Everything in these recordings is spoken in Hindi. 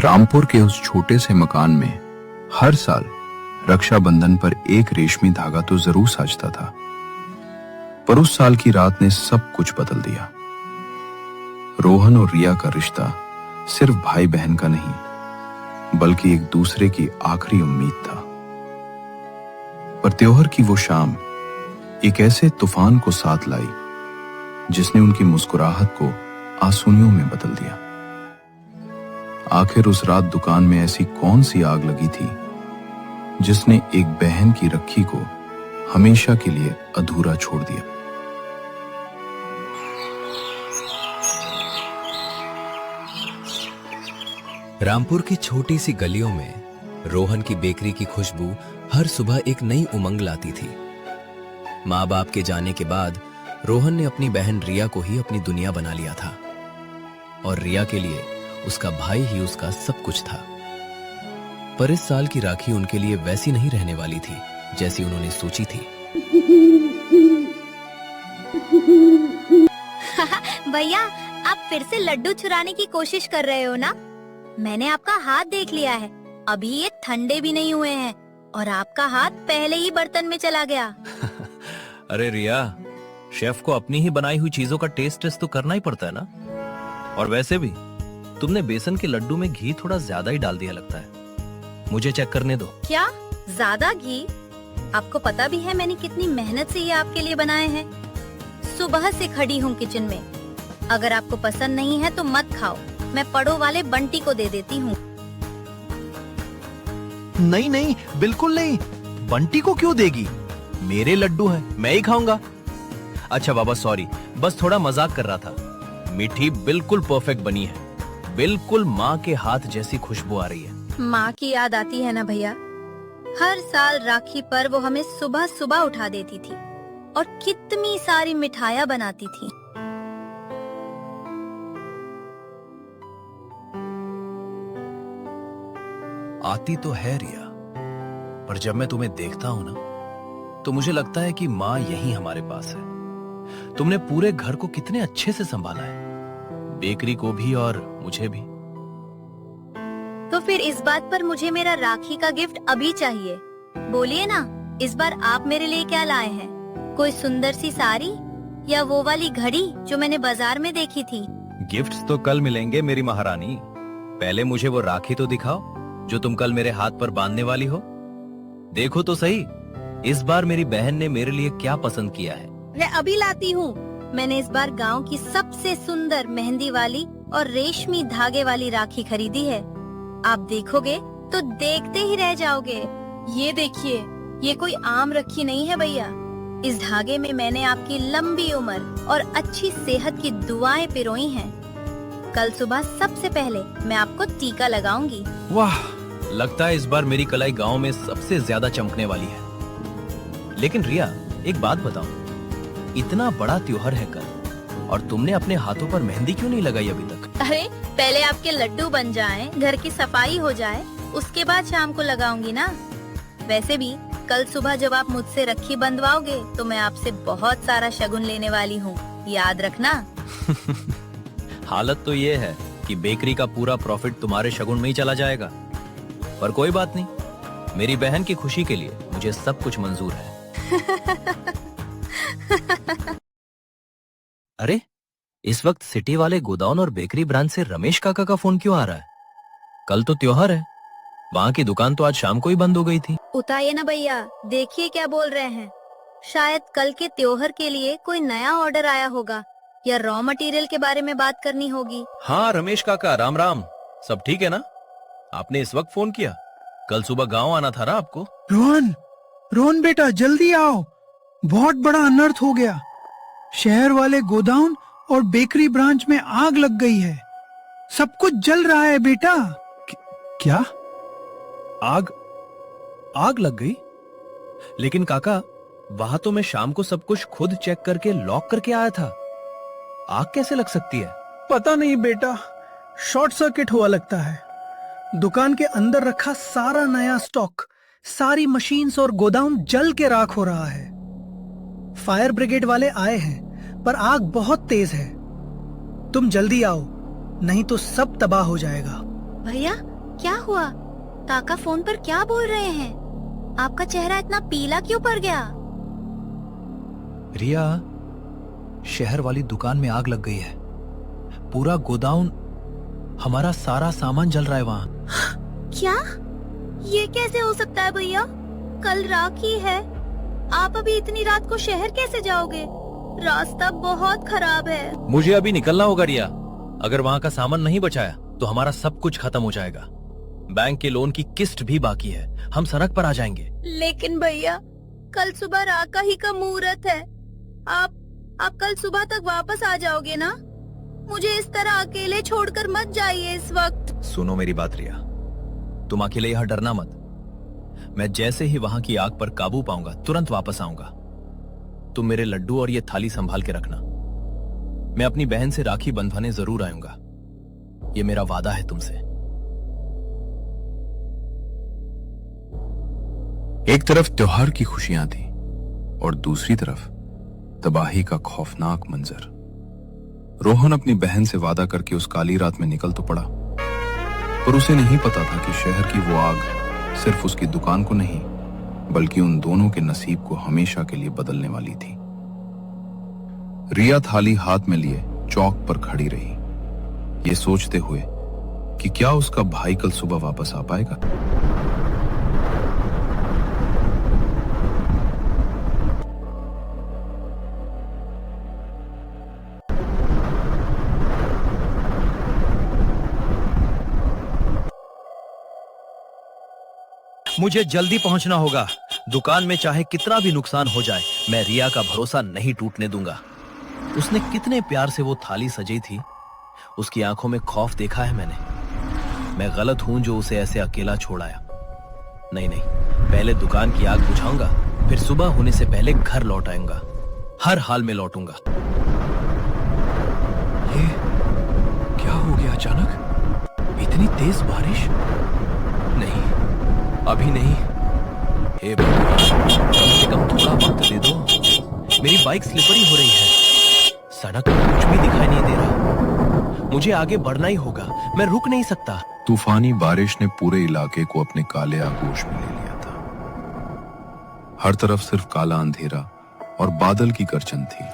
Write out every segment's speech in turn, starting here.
रामपुर के उस छोटे से मकान में हर साल रक्षाबंधन पर एक रेशमी धागा तो जरूर साजता था, पर उस साल की रात ने सब कुछ बदल दिया। रोहन और रिया का रिश्ता सिर्फ भाई बहन का नहीं, बल्कि एक दूसरे की आखिरी उम्मीद था। पर त्योहार की वो शाम एक ऐसे तूफान को साथ लाई जिसने उनकी मुस्कुराहट को आंसुओं में बदल दिया। आखिर उस रात दुकान में ऐसी कौन सी आग लगी थी जिसने एक बहन की रखी को हमेशा के लिए अधूरा छोड़ दिया। रामपुर की छोटी सी गलियों में रोहन की बेकरी की खुशबू हर सुबह एक नई उमंग लाती थी। माँ बाप के जाने के बाद रोहन ने अपनी बहन रिया को ही अपनी दुनिया बना लिया था, और रिया के लिए उसका भाई ही उसका सब कुछ था। पर इस साल की राखी उनके लिए वैसी नहीं रहने वाली थी जैसी उन्होंने सोची थी। भैया, आप फिर से लड्डू चुराने की कोशिश कर रहे हो ना? मैंने आपका हाथ देख लिया है, अभी ये ठंडे भी नहीं हुए हैं और आपका हाथ पहले ही बर्तन में चला गया। अरे रिया, शेफ को अपनी ही बनाई हुई चीजों का टेस्ट तो करना ही पड़ता है ना। और वैसे भी तुमने बेसन के लड्डू में घी थोड़ा ज्यादा ही डाल दिया लगता है। मुझे चेक करने दो। क्या ज्यादा घी? आपको पता भी है मैंने कितनी मेहनत से ये आपके लिए बनाए हैं। सुबह से खड़ी हूँ किचन में। अगर आपको पसंद नहीं है तो मत खाओ, मैं पड़ो वाले बंटी को दे देती हूँ। नहीं नहीं, बिल्कुल नहीं। बंटी को क्यों देगी? मेरे लड्डू हैं, मैं ही खाऊंगा। अच्छा बाबा, सॉरी, बस थोड़ा मजाक कर रहा था। मीठी बिल्कुल परफेक्ट बनी है, बिल्कुल माँ के हाथ जैसी खुशबू आ रही है। माँ की याद आती है ना भैया। हर साल राखी पर वो हमें सुबह सुबह उठा देती थी और कितनी सारी मिठाइयाँ बनाती थी। आती तो है रिया, पर जब मैं तुम्हें देखता हूँ ना तो मुझे लगता है कि माँ यही हमारे पास है। तुमने पूरे घर को कितने अच्छे से संभाला है, बेकरी को भी और मुझे भी। तो फिर इस बात पर मुझे मेरा राखी का गिफ्ट अभी चाहिए। बोलिए ना, इस बार आप मेरे लिए क्या लाए हैं? कोई सुंदर सी साड़ी या वो वाली घड़ी जो मैंने बाजार में देखी थी? गिफ्ट्स तो कल मिलेंगे मेरी महारानी। पहले मुझे वो राखी तो दिखाओ जो तुम कल मेरे हाथ पर बांधने वाली हो। देखो तो सही, इस बार मेरी बहन ने मेरे लिए क्या पसंद किया है। मैं अभी लाती हूँ। मैंने इस बार गांव की सबसे सुंदर मेहंदी वाली और रेशमी धागे वाली राखी खरीदी है। आप देखोगे तो देखते ही रह जाओगे। ये देखिए, ये कोई आम राखी नहीं है भैया। इस धागे में मैंने आपकी लंबी उम्र और अच्छी सेहत की दुआएं पिरोई हैं। कल सुबह सबसे पहले मैं आपको टीका लगाऊंगी। वाह, लगता है इस बार मेरी कलाई गांव में सबसे ज्यादा चमकने वाली है। लेकिन रिया, एक बात बताओ, इतना बड़ा त्योहार है कल और तुमने अपने हाथों पर मेहंदी क्यों नहीं लगाई अभी तक? अरे पहले आपके लड्डू बन जाएं, घर की सफाई हो जाए, उसके बाद शाम को लगाऊंगी ना। वैसे भी कल सुबह जब आप मुझसे राखी बंधवाओगे तो मैं आपसे बहुत सारा शगुन लेने वाली हूँ, याद रखना। हालत तो ये है कि बेकरी का पूरा प्रॉफिट तुम्हारे शगुन में ही चला जाएगा। पर कोई बात नहीं, मेरी बहन की खुशी के लिए मुझे सब कुछ मंजूर है। अरे, इस वक्त सिटी वाले गोदाउन और बेकरी ब्रांच से रमेश काका का फोन क्यों आ रहा है? कल तो त्योहार है, वहाँ की दुकान तो आज शाम को ही बंद हो गई थी। उठाइए ना भैया, देखिए क्या बोल रहे हैं। शायद कल के त्योहार के लिए कोई नया ऑर्डर आया होगा या रॉ मटेरियल के बारे में बात करनी होगी। हाँ रमेश काका, राम राम। सब ठीक है ना? आपने इस वक्त फोन किया? कल सुबह गांव आना था ना आपको? रोहन, रोहन बेटा जल्दी आओ, बहुत बड़ा अनर्थ हो गया। शहर वाले गोदाउन और बेकरी ब्रांच में आग लग गई है, सब कुछ जल रहा है बेटा। क्या? आग लग गई? लेकिन काका, वहां तो मैं शाम को सब कुछ खुद चेक करके लॉक करके आया था। आग कैसे लग सकती है? पता नहीं बेटा, शॉर्ट सर्किट हुआ लगता है। दुकान के अंदर रखा सारा नया स्टॉक, सारी मशीन्स और गोदाम जल के राख हो रहा है। फायर ब्रिगेड वाले आए हैं, पर आग बहुत तेज है। तुम जल्दी आओ, नहीं तो सब तबाह हो जाएगा। भैया क्या हुआ? काका फोन पर क्या बोल रहे हैं? आपका चेहरा इतना पीला क्यों पड़ गया? रिया, शहर वाली दुकान में आग लग गई है। पूरा गोदाउन, हमारा सारा सामान जल रहा है वहाँ। क्या? ये कैसे हो सकता है भैया? कल राखी है। आप अभी इतनी रात को शहर कैसे जाओगे? रास्ता बहुत खराब है। मुझे अभी निकलना होगा रिया। अगर वहाँ का सामान नहीं बचाया तो हमारा सब कुछ खत्म हो जाएगा। बैंक के लोन की किस्त भी बाकी है। हम सड़क पर आ जाएंगे। लेकिन भैया, कल सुबह राका ही का मुहूर्त है। आप कल सुबह तक वापस आ जाओगे ना? मुझे इस तरह अकेले छोड़कर मत जाइए इस वक्त। सुनो मेरी बात रिया, तुम अकेले यहाँ डरना मत। मैं जैसे ही वहां की आग पर काबू पाऊंगा तुरंत वापस आऊंगा। तुम मेरे लड्डू और ये थाली संभाल के रखना। मैं अपनी बहन से राखी बंधवाने जरूर आऊंगा। ये मेरा वादा है तुमसे। एक तरफ त्योहार की खुशियां थी और दूसरी तरफ तबाही का खौफनाक मंजर। रोहन अपनी बहन से वादा करके उस काली रात में निकल तो पड़ा, पर उसे नहीं पता था कि शहर की वो आग सिर्फ उसकी दुकान को नहीं बल्कि उन दोनों के नसीब को हमेशा के लिए बदलने वाली थी। रिया थाली हाथ में लिए चौक पर खड़ी रही, ये सोचते हुए कि क्या उसका भाई कल सुबह वापस आ पाएगा। मुझे जल्दी पहुंचना होगा। दुकान में चाहे कितना भी नुकसान हो जाए, मैं रिया का भरोसा नहीं टूटने दूंगा। उसने कितने प्यार से वो थाली सजी थी। उसकी आंखों में खौफ देखा है मैंने। मैं गलत हूं जो उसे ऐसे अकेला छोड़ आया। नहीं, पहले दुकान की आग बुझाऊंगा, फिर सुबह होने से पहले घर लौट आऊंगा। हर हाल में लौटूंगा। ये क्या हो गया अचानक? इतनी तेज बारिश? नहीं, अभी नहीं। हे भगवान, कम से कम थोड़ा वक्त दे दो। मेरी बाइक स्लिपरी हो रही है। सड़क पर कुछ भी दिखाई नहीं दे रहा। मुझे आगे बढ़ना ही होगा। मैं रुक नहीं सकता। तूफानी बारिश ने पूरे इलाके को अपने काले आगोश में ले लिया था। हर तरफ सिर्फ काला अंधेरा और बादल की गर्जन थी।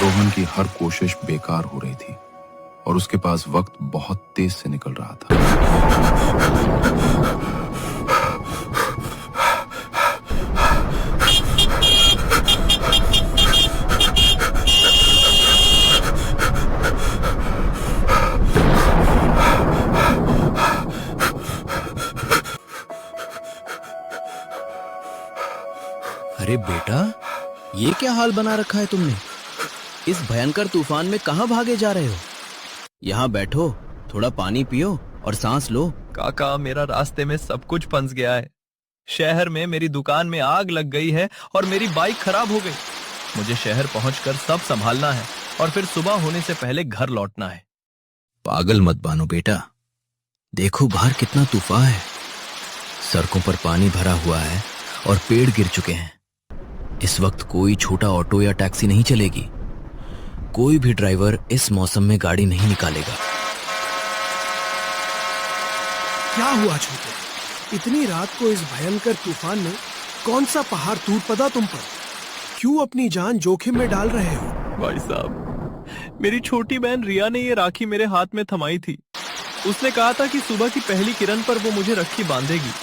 रोहन की हर कोशिश बेकार हो रही थी और उसके पास वक्त बहुत तेज से निकल रहा था। अरे बेटा, ये क्या हाल बना रखा है तुमने? इस भयंकर तूफान में कहां भागे जा रहे हो? यहाँ बैठो, थोड़ा पानी पियो और सांस लो। काका, मेरा रास्ते में सब कुछ फंस गया है। शहर में मेरी दुकान में आग लग गई है और मेरी बाइक खराब हो गई। मुझे शहर पहुंचकर सब संभालना है और फिर सुबह होने से पहले घर लौटना है। पागल मत बानो बेटा, देखो बाहर कितना तूफान है। सड़कों पर पानी भरा हुआ है और पेड़ गिर चुके हैं। इस वक्त कोई छोटा ऑटो या टैक्सी नहीं चलेगी। कोई भी ड्राइवर इस मौसम में गाड़ी नहीं निकालेगा। क्या हुआ छोटे? इतनी रात को इस भयंकर तूफान में कौन सा पहाड़ टूट पड़ा तुम पर? क्यों अपनी जान जोखिम में डाल रहे हो? भाई साहब, मेरी छोटी बहन रिया ने ये राखी मेरे हाथ में थमाई थी। उसने कहा था कि सुबह की पहली किरण पर वो मुझे राखी बांधेगी,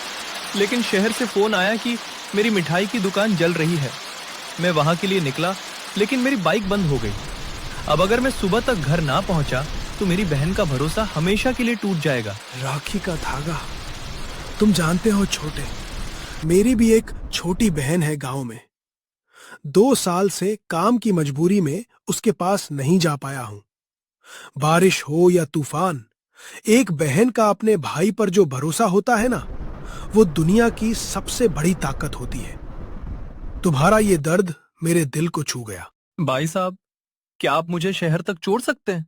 लेकिन शहर से फोन आया कि मेरी मिठाई की दुकान जल रही है। मैं वहां के लिए निकला, लेकिन मेरी बाइक बंद हो गई। अब अगर मैं सुबह तक घर ना पहुंचा तो मेरी बहन का भरोसा हमेशा के लिए टूट जाएगा। राखी का धागा। तुम जानते हो छोटे, मेरी भी एक छोटी बहन है गांव में। 2 साल से काम की मजबूरी में उसके पास नहीं जा पाया हूं। बारिश हो या तूफान, एक बहन का अपने भाई पर जो भरोसा होता है ना, वो दुनिया की सबसे बड़ी ताकत होती है। तुम्हारा ये दर्द मेरे दिल को छू गया। भाई साहब, क्या आप मुझे शहर तक छोड़ सकते हैं?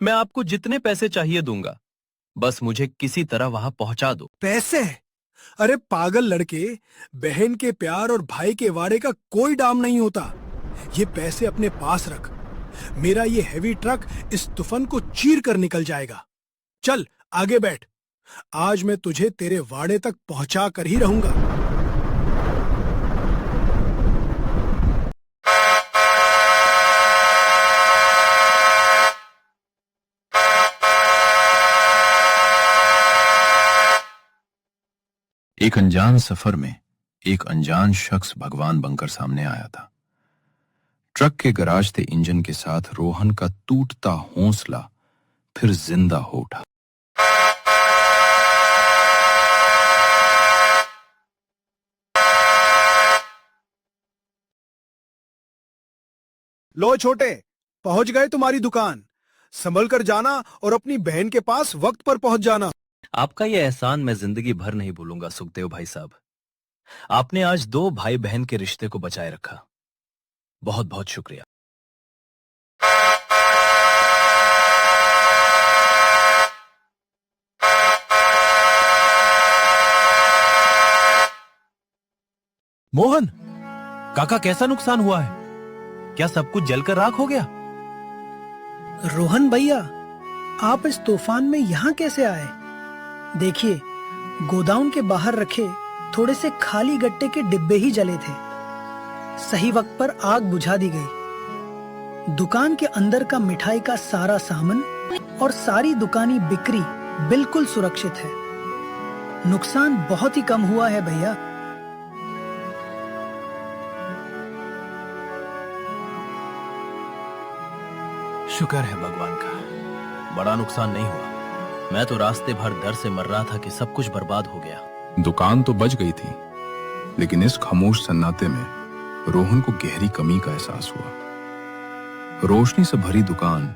मैं आपको जितने पैसे चाहिए दूंगा, बस मुझे किसी तरह वहां पहुंचा दो। पैसे? अरे पागल लड़के, बहन के प्यार और भाई के वाड़े का कोई दाम नहीं होता। ये पैसे अपने पास रख। मेरा ये हैवी ट्रक इस तूफान को चीर कर निकल जाएगा। चल आगे बैठ। आज मैं तुझे तेरे वाड़े तक पहुंचा कर ही रहूंगा। एक अनजान सफर में एक अनजान शख्स भगवान बनकर सामने आया था। ट्रक के गराज थे इंजन के साथ रोहन का टूटता हौसला फिर जिंदा हो उठा। लो छोटे, पहुंच गए तुम्हारी दुकान। संभल कर जाना और अपनी बहन के पास वक्त पर पहुंच जाना। आपका यह एहसान मैं जिंदगी भर नहीं भूलूंगा सुखदेव भाई साहब। आपने आज 2 भाई बहन के रिश्ते को बचाए रखा। बहुत बहुत शुक्रिया। मोहन, काका कैसा नुकसान हुआ है? क्या सब कुछ जलकर राख हो गया? रोहन भैया, आप इस तूफान में यहाँ कैसे आए? देखिए, गोदाम के बाहर रखे थोड़े से खाली गट्टे के डिब्बे ही जले थे। सही वक्त पर आग बुझा दी गई। दुकान के अंदर का मिठाई का सारा सामान और सारी दुकानी बिक्री बिल्कुल सुरक्षित है। नुकसान बहुत ही कम हुआ है भैया। शुक्र है भगवान का, बड़ा नुकसान नहीं हुआ। मैं तो रास्ते भर डर से मर रहा था कि सब कुछ बर्बाद हो गया। दुकान तो बच गई थी, लेकिन इस खामोश सन्नाटे में रोहन को गहरी कमी का एहसास हुआ। रोशनी से भरी दुकान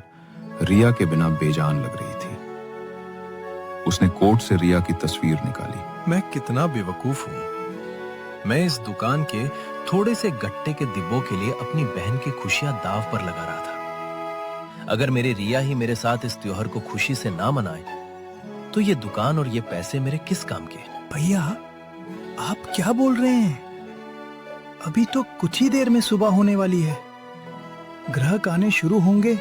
रिया के बिना बेजान लग रही थी। उसने कोट से रिया की तस्वीर निकाली। मैं कितना बेवकूफ हूँ। मैं इस दुकान के थोड़े से गट्टे के डिब्बों के लिए अपनी बहन की खुशियां दाव पर लगा रहा था। अगर मेरी रिया ही मेरे साथ इस त्योहार को खुशी से ना मनाए तो ये दुकान और ये पैसे मेरे किस काम के? भैया, आप क्या बोल रहे हैं? अभी तो कुछ ही देर में सुबह होने वाली है। ग्राहक आने शुरू होंगे।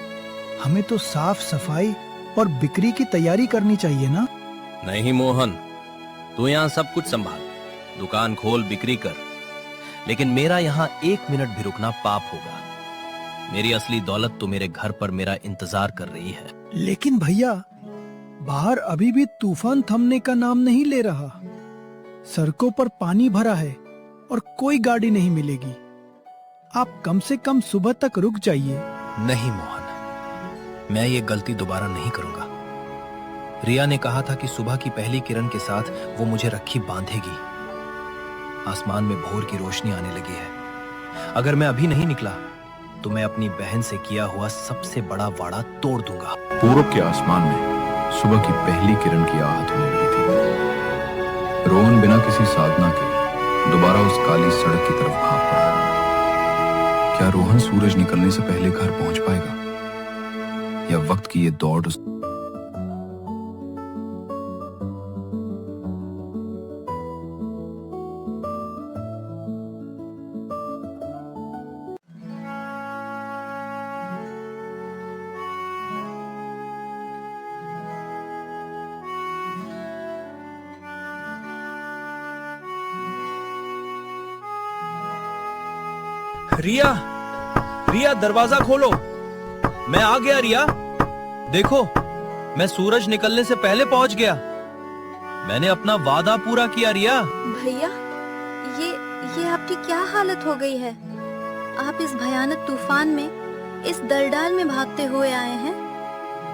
हमें तो साफ सफाई और बिक्री की तैयारी करनी चाहिए ना? नहीं मोहन, तू यहाँ सब कुछ संभाल, दुकान खोल, बिक्री कर, लेकिन मेरा यहाँ 1 मिनट भी रुकना पाप होगा। मेरी असली दौलत तो मेरे घर पर मेरा इंतजार कर रही है। लेकिन भैया, बाहर अभी भी तूफान थमने का नाम नहीं ले रहा। सड़कों पर पानी भरा है और कोई गाड़ी नहीं मिलेगी। आप कम से कम सुबह तक रुक जाइए। नहीं मोहन, मैं ये गलती दोबारा नहीं करूंगा। रिया ने कहा था कि सुबह की पहली किरण के साथ वो मुझे रखी बांधेगी। आसमान में भोर की रोशनी आने लगी है। अगर मैं अभी नहीं निकला तो मैं अपनी बहन से किया हुआ सबसे बड़ा वादा तोड़ दूंगा। पूरब के आसमान में सुबह की पहली किरण की आहट होने लगी थी। रोहन बिना किसी साधना के दोबारा उस काली सड़क की तरफ भाग पड़ा। क्या रोहन सूरज निकलने से पहले घर पहुंच पाएगा, या वक्त की ये दौड़ रिया, रिया दरवाजा खोलो। मैं आ गया रिया। देखो, मैं सूरज निकलने से पहले पहुंच गया। मैंने अपना वादा पूरा किया रिया। भैया, ये आपकी क्या हालत हो गई है? आप इस भयानक तूफान में इस दलदल में भागते हुए आए हैं।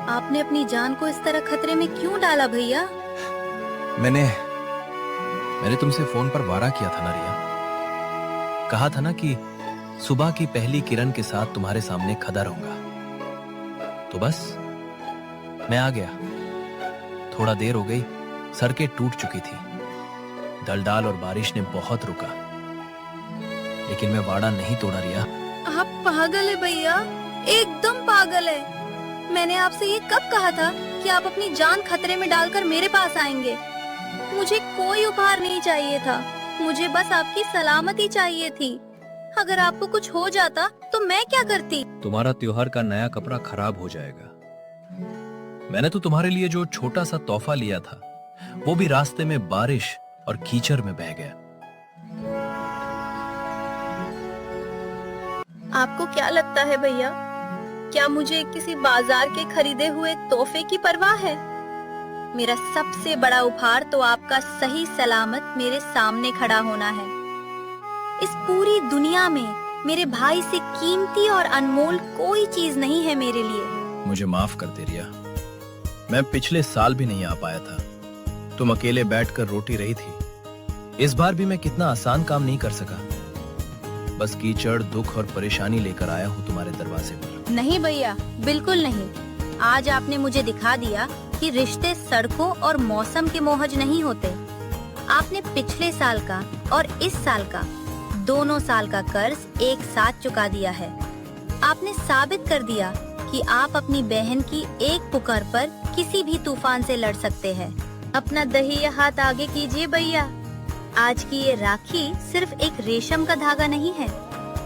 आपने अपनी जान को इस तरह खतरे में क्यों डाला भैया? मैंने तुमसे फोन पर वादा किया था ना रिया। कहा था ना कि सुबह की पहली किरण के साथ तुम्हारे सामने खड़ा रहूंगा। तो बस मैं आ गया। थोड़ा देर हो गई, सड़कें टूट चुकी थी। दलदल और बारिश ने बहुत रुका, लेकिन मैं वादा नहीं तोड़ा रिया। आप पागल है भैया, एकदम पागल है। मैंने आपसे ये कब कहा था कि आप अपनी जान खतरे में डालकर मेरे पास आएंगे? मुझे कोई उपहार नहीं चाहिए था, मुझे बस आपकी सलामती चाहिए थी। अगर आपको कुछ हो जाता तो मैं क्या करती? तुम्हारा त्योहार का नया कपड़ा खराब हो जाएगा। मैंने तो तुम्हारे लिए जो छोटा सा तोहफा लिया था वो भी रास्ते में बारिश और कीचड़ में बह गया। आपको क्या लगता है भैया, क्या मुझे किसी बाजार के खरीदे हुए तोहफे की परवाह है? मेरा सबसे बड़ा उपहार तो आपका सही सलामत मेरे सामने खड़ा होना है। इस पूरी दुनिया में मेरे भाई से कीमती और अनमोल कोई चीज नहीं है मेरे लिए। मुझे माफ कर दे रिया, मैं पिछले साल भी नहीं आ पाया था। तुम अकेले बैठकर रोटी रही थी। इस बार भी मैं कितना आसान काम नहीं कर सका। बस कीचड़, दुख और परेशानी लेकर आया हूँ तुम्हारे दरवाजे पर। नहीं भैया, बिल्कुल नहीं। आज आपने मुझे दिखा दिया कि रिश्ते सड़कों और मौसम के मोहज नहीं होते। आपने पिछले साल का और इस साल का दोनों साल का कर्ज एक साथ चुका दिया है। आपने साबित कर दिया कि आप अपनी बहन की एक पुकार पर किसी भी तूफान से लड़ सकते हैं। अपना दहिया हाथ आगे कीजिए भैया। आज की ये राखी सिर्फ एक रेशम का धागा नहीं है,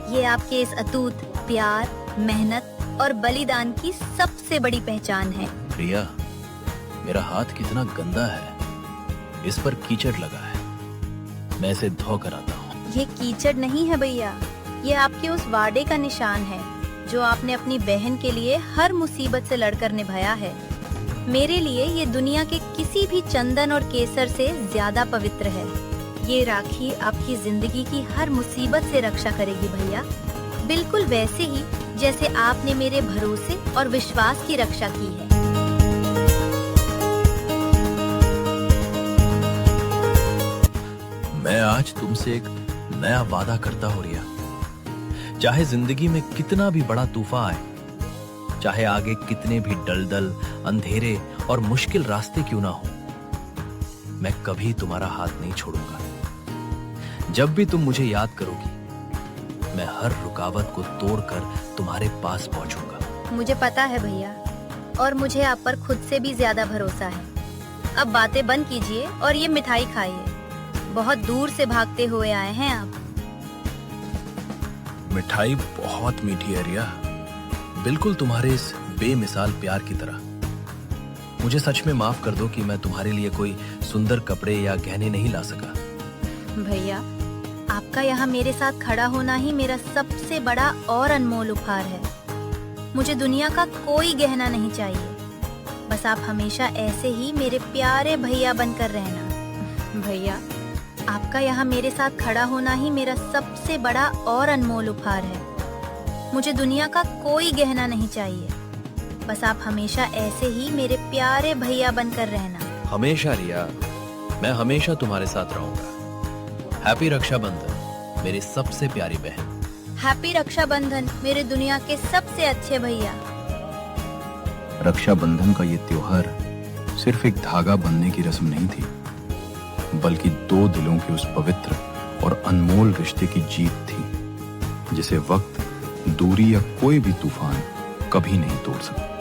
ये आपके इस अटूट प्यार, मेहनत और बलिदान की सबसे बड़ी पहचान है। रिया, मेरा हाथ कितना गंदा है, इस पर कीचड़ लगा है। मैं इसे धो कर आता हूँ। ये कीचड़ नहीं है भैया, ये आपके उस वादे का निशान है जो आपने अपनी बहन के लिए हर मुसीबत से लड़कर निभाया है। मेरे लिए ये दुनिया के किसी भी चंदन और केसर से ज्यादा पवित्र है। ये राखी आपकी जिंदगी की हर मुसीबत से रक्षा करेगी भैया, बिल्कुल वैसे ही जैसे आपने मेरे भरोसे और विश्वास की रक्षा की है। मैं आज तुमसे एक नया वादा करता हूँ रिया। चाहे जिंदगी में कितना भी बड़ा तूफान आए, चाहे आगे कितने भी दलदल, अंधेरे और मुश्किल रास्ते क्यों ना हो, मैं कभी तुम्हारा हाथ नहीं छोड़ूंगा। जब भी तुम मुझे याद करोगी, मैं हर रुकावट को तोड़कर तुम्हारे पास पहुंचूंगा। मुझे पता है भैया, और मुझे आप पर खुद से भी ज्यादा भरोसा है। अब बातें बंद कीजिए और ये मिठाई खाइए। बहुत दूर से भागते हुए आए हैं आप। मिठाई बहुत मीठी है रिया, बिल्कुल तुम्हारे इस बेमिसाल प्यार की तरह। मुझे सच में माफ कर दो कि मैं तुम्हारे लिए कोई सुंदर कपड़े या गहने नहीं ला सका। भैया, आपका यहाँ मेरे साथ खड़ा होना ही मेरा सबसे बड़ा और अनमोल उपहार है। मुझे दुनिया का कोई गहना नहीं चाहिए, बस आप हमेशा ऐसे ही मेरे प्यारे भैया बनकर रहना। भैया, आपका यहाँ मेरे साथ खड़ा होना ही मेरा सबसे बड़ा और अनमोल उपहार है। मुझे दुनिया का कोई गहना नहीं चाहिए, बस आप हमेशा ऐसे ही मेरे प्यारे भैया बनकर रहना। हमेशा रिया, मैं हमेशा तुम्हारे साथ रहूंगा। हैप्पी रक्षाबंधन मेरी सबसे प्यारी बहन। हैप्पी रक्षाबंधन मेरे दुनिया के सबसे अच्छे भैया। रक्षाबंधन का ये त्योहार सिर्फ एक धागा बंधने की रस्म नहीं थी, बल्कि दो दिलों के उस पवित्र और अनमोल रिश्ते की जीत थी, जिसे वक्त, दूरी या कोई भी तूफान कभी नहीं तोड़ सकता।